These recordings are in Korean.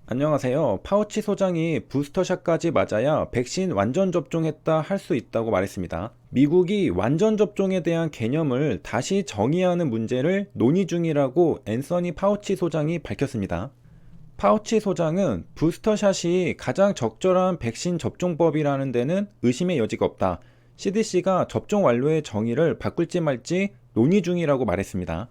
안녕하세요. 파우치 소장이 부스터샷까지 맞아야 백신 완전 접종했다 할 수 있다고 말했습니다. 미국이 완전 접종에 대한 개념을 다시 정의하는 문제를 논의 중이라고 앤서니 파우치 소장이 밝혔습니다. 파우치 소장은 부스터샷이 가장 적절한 백신 접종법이라는 데는 의심의 여지가 없다. CDC가 접종 완료의 정의를 바꿀지 말지 논의 중이라고 말했습니다.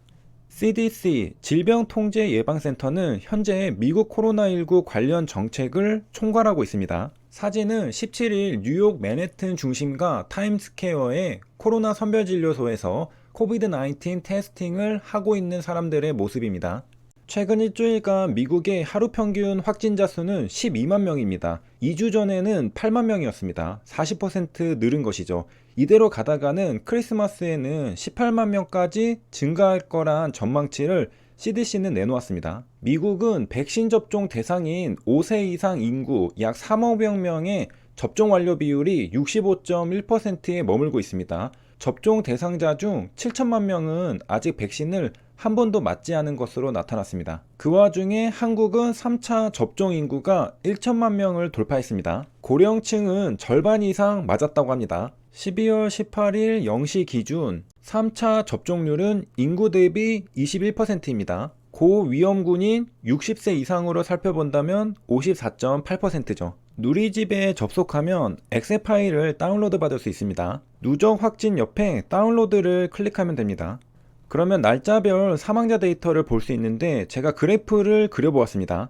CDC 질병통제예방센터는 현재 미국 코로나19 관련 정책을 총괄하고 있습니다. 사진은 17일 뉴욕 맨해튼 중심가 타임스퀘어의 코로나 선별진료소에서 코비드-19 테스팅을 하고 있는 사람들의 모습입니다. 최근 일주일간 미국의 하루 평균 확진자 수는 12만 명입니다. 2주 전에는 8만 명이었습니다. 40% 늘은 것이죠. 이대로 가다가는 크리스마스에는 18만 명까지 증가할 거란 전망치를 CDC는 내놓았습니다. 미국은 백신 접종 대상인 5세 이상 인구 약 3억 명의 접종 완료 비율이 65.1%에 머물고 있습니다. 접종 대상자 중 7천만 명은 아직 백신을 한 번도 맞지 않은 것으로 나타났습니다. 그 와중에 한국은 3차 접종 인구가 1천만 명을 돌파했습니다. 고령층은 절반 이상 맞았다고 합니다. 12월 18일 0시 기준 3차 접종률은 인구 대비 21%입니다. 고위험군인 60세 이상으로 살펴본다면 54.8%죠. 누리집에 접속하면 엑셀 파일을 다운로드 받을 수 있습니다. 누적 확진 옆에 다운로드를 클릭하면 됩니다. 그러면 날짜별 사망자 데이터를 볼 수 있는데 제가 그래프를 그려보았습니다.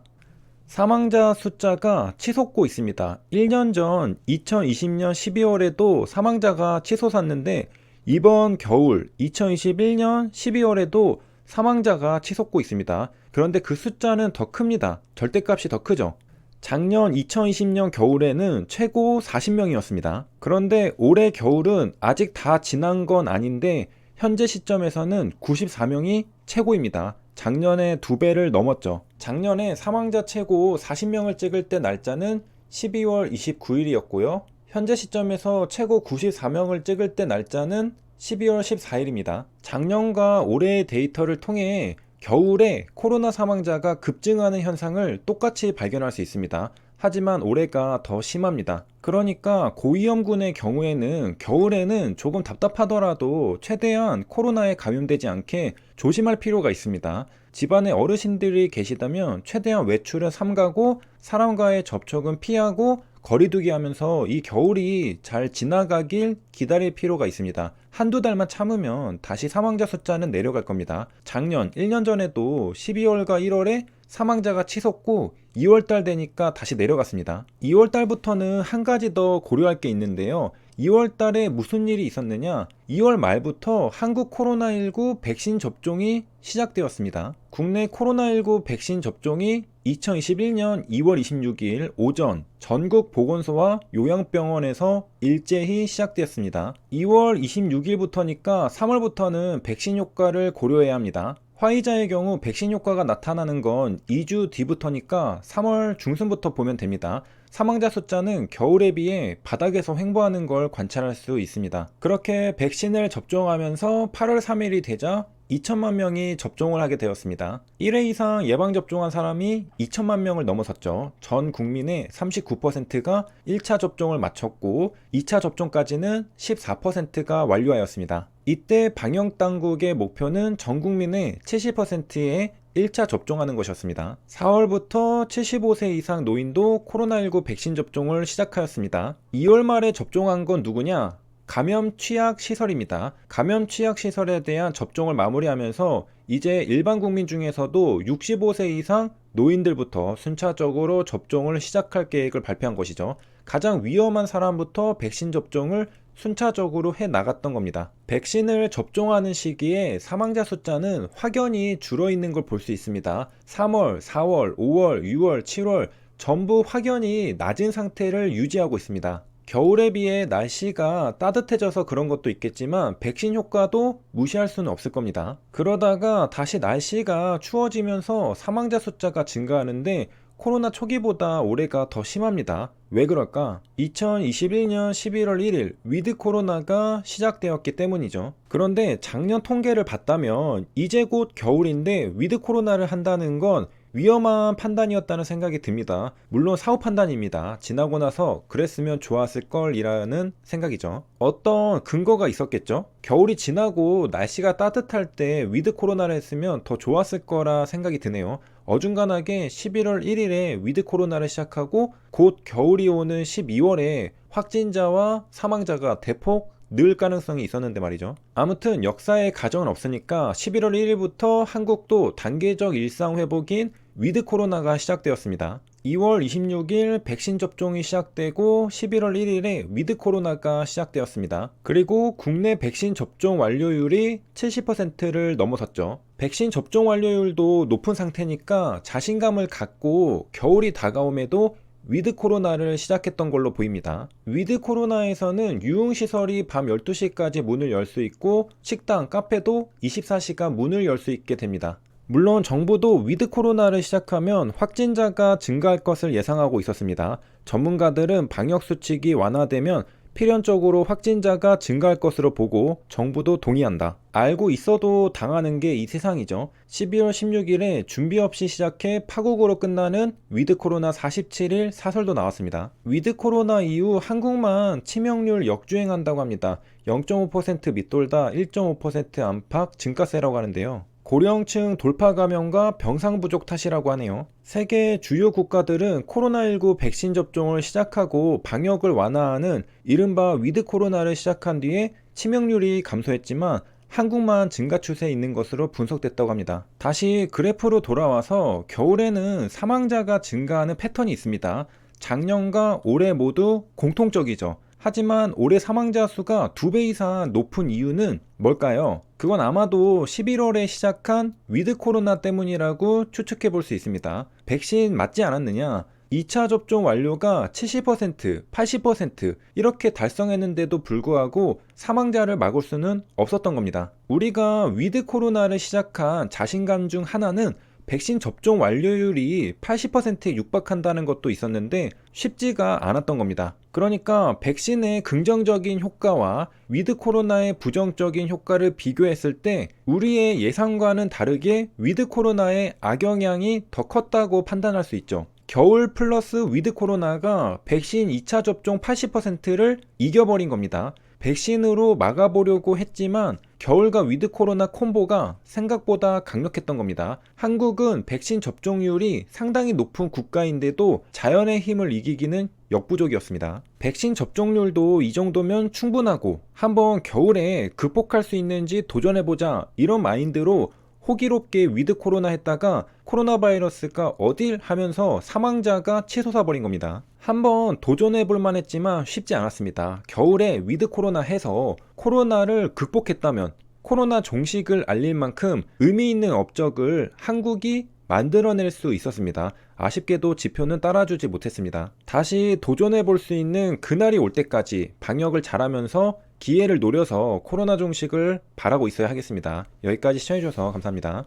사망자 숫자가 치솟고 있습니다. 1년 전 2020년 12월에도 사망자가 치솟았는데 이번 겨울 2021년 12월에도 사망자가 치솟고 있습니다. 그런데 그 숫자는 더 큽니다. 절대값이 더 크죠. 작년 2020년 겨울에는 최고 40명이었습니다. 그런데 올해 겨울은 아직 다 지난 건 아닌데 현재 시점에서는 94명이 최고입니다. 작년에 2배를 넘었죠. 작년에 사망자 최고 40명을 찍을 때 날짜는 12월 29일이었고요. 현재 시점에서 최고 94명을 찍을 때 날짜는 12월 14일입니다. 작년과 올해의 데이터를 통해 겨울에 코로나 사망자가 급증하는 현상을 똑같이 발견할 수 있습니다. 하지만 올해가 더 심합니다. 그러니까 고위험군의 경우에는 겨울에는 조금 답답하더라도 최대한 코로나에 감염되지 않게 조심할 필요가 있습니다. 집안에 어르신들이 계시다면 최대한 외출은 삼가고 사람과의 접촉은 피하고 거리두기 하면서 이 겨울이 잘 지나가길 기다릴 필요가 있습니다. 한두 달만 참으면 다시 사망자 숫자는 내려갈 겁니다. 작년 1년 전에도 12월과 1월에 사망자가 치솟고 2월달 되니까 다시 내려갔습니다. 2월달부터는 한 가지 더 고려할 게 있는데요. 2월달에 무슨 일이 있었느냐? 2월 말부터 한국 코로나19 백신 접종이 시작되었습니다. 국내 코로나19 백신 접종이 2021년 2월 26일 오전 전국 보건소와 요양병원에서 일제히 시작되었습니다. 2월 26일부터니까 3월부터는 백신 효과를 고려해야 합니다. 화이자의 경우 백신 효과가 나타나는 건 2주 뒤부터니까 3월 중순부터 보면 됩니다. 사망자 숫자는 겨울에 비해 바닥에서 횡보하는 걸 관찰할 수 있습니다. 그렇게 백신을 접종하면서 8월 3일이 되자 2천만 명이 접종을 하게 되었습니다. 1회 이상 예방접종한 사람이 2천만 명을 넘어섰죠. 전 국민의 39%가 1차 접종을 마쳤고 2차 접종까지는 14%가 완료하였습니다. 이때 방역당국의 목표는 전 국민의 70%의 1차 접종하는 것이었습니다. 4월부터 75세 이상 노인도 코로나19 백신 접종을 시작하였습니다. 2월 말에 접종한 건 누구냐? 감염 취약 시설입니다. 감염 취약 시설에 대한 접종을 마무리하면서 이제 일반 국민 중에서도 65세 이상 노인들부터 순차적으로 접종을 시작할 계획을 발표한 것이죠. 가장 위험한 사람부터 백신 접종을 순차적으로 해 나갔던 겁니다. 백신을 접종하는 시기에 사망자 숫자는 확연히 줄어있는 걸 볼 수 있습니다. 3월, 4월, 5월, 6월, 7월 전부 확연히 낮은 상태를 유지하고 있습니다. 겨울에 비해 날씨가 따뜻해져서 그런 것도 있겠지만 백신 효과도 무시할 수는 없을 겁니다. 그러다가 다시 날씨가 추워지면서 사망자 숫자가 증가하는데 코로나 초기보다 올해가 더 심합니다. 왜 그럴까? 2021년 11월 1일 위드 코로나가 시작되었기 때문이죠. 그런데 작년 통계를 봤다면 이제 곧 겨울인데 위드 코로나를 한다는 건 위험한 판단이었다는 생각이 듭니다. 물론 사후 판단입니다. 지나고 나서 그랬으면 좋았을 걸이라는 생각이죠. 어떤 근거가 있었겠죠? 겨울이 지나고 날씨가 따뜻할 때 위드 코로나를 했으면 더 좋았을 거라 생각이 드네요. 어중간하게 11월 1일에 위드 코로나를 시작하고 곧 겨울이 오는 12월에 확진자와 사망자가 대폭 늘 가능성이 있었는데 말이죠. 아무튼 역사에 가정은 없으니까 11월 1일부터 한국도 단계적 일상 회복인 위드 코로나가 시작되었습니다. 2월 26일 백신 접종이 시작되고 11월 1일에 위드 코로나가 시작되었습니다. 그리고 국내 백신 접종 완료율이 70%를 넘어섰죠. 백신 접종 완료율도 높은 상태니까 자신감을 갖고 겨울이 다가옴에도 위드 코로나를 시작했던 걸로 보입니다. 위드 코로나에서는 유흥시설이 밤 12시까지 문을 열 수 있고 식당, 카페도 24시간 문을 열 수 있게 됩니다. 물론 정부도 위드 코로나를 시작하면 확진자가 증가할 것을 예상하고 있었습니다. 전문가들은 방역 수칙이 완화되면 필연적으로 확진자가 증가할 것으로 보고 정부도 동의한다. 알고 있어도 당하는 게 이 세상이죠. 12월 16일에 준비 없이 시작해 파국으로 끝나는 위드 코로나 47일 사설도 나왔습니다. 위드 코로나 이후 한국만 치명률 역주행한다고 합니다. 0.5% 밑돌다 1.5% 안팎 증가세라고 하는데요. 고령층 돌파 감염과 병상 부족 탓이라고 하네요. 세계 주요 국가들은 코로나19 백신 접종을 시작하고 방역을 완화하는 이른바 위드 코로나를 시작한 뒤에 치명률이 감소했지만 한국만 증가 추세에 있는 것으로 분석됐다고 합니다. 다시 그래프로 돌아와서 겨울에는 사망자가 증가하는 패턴이 있습니다. 작년과 올해 모두 공통적이죠. 하지만 올해 사망자 수가 2배 이상 높은 이유는 뭘까요? 그건 아마도 11월에 시작한 위드 코로나 때문이라고 추측해 볼 수 있습니다. 백신 맞지 않았느냐? 2차 접종 완료가 70%, 80% 이렇게 달성했는데도 불구하고 사망자를 막을 수는 없었던 겁니다. 우리가 위드 코로나를 시작한 자신감 중 하나는 백신 접종 완료율이 80%에 육박한다는 것도 있었는데 쉽지가 않았던 겁니다. 그러니까 백신의 긍정적인 효과와 위드 코로나의 부정적인 효과를 비교했을 때 우리의 예상과는 다르게 위드 코로나의 악영향이 더 컸다고 판단할 수 있죠. 겨울 플러스 위드 코로나가 백신 2차 접종 80%를 이겨버린 겁니다. 백신으로 막아보려고 했지만 겨울과 위드 코로나 콤보가 생각보다 강력했던 겁니다. 한국은 백신 접종률이 상당히 높은 국가인데도 자연의 힘을 이기기는 역부족이었습니다. 백신 접종률도 이 정도면 충분하고 한번 겨울에 극복할 수 있는지 도전해보자 이런 마인드로 호기롭게 위드 코로나 했다가 코로나 바이러스가 어딜 하면서 사망자가 치솟아 버린 겁니다. 한번 도전해 볼 만했지만 쉽지 않았습니다. 겨울에 위드 코로나 해서 코로나를 극복했다면 코로나 종식을 알릴 만큼 의미 있는 업적을 한국이 만들어낼 수 있었습니다. 아쉽게도 지표는 따라주지 못했습니다. 다시 도전해 볼 수 있는 그날이 올 때까지 방역을 잘하면서 기회를 노려서 코로나 종식을 바라고 있어야 하겠습니다. 여기까지 시청해주셔서 감사합니다.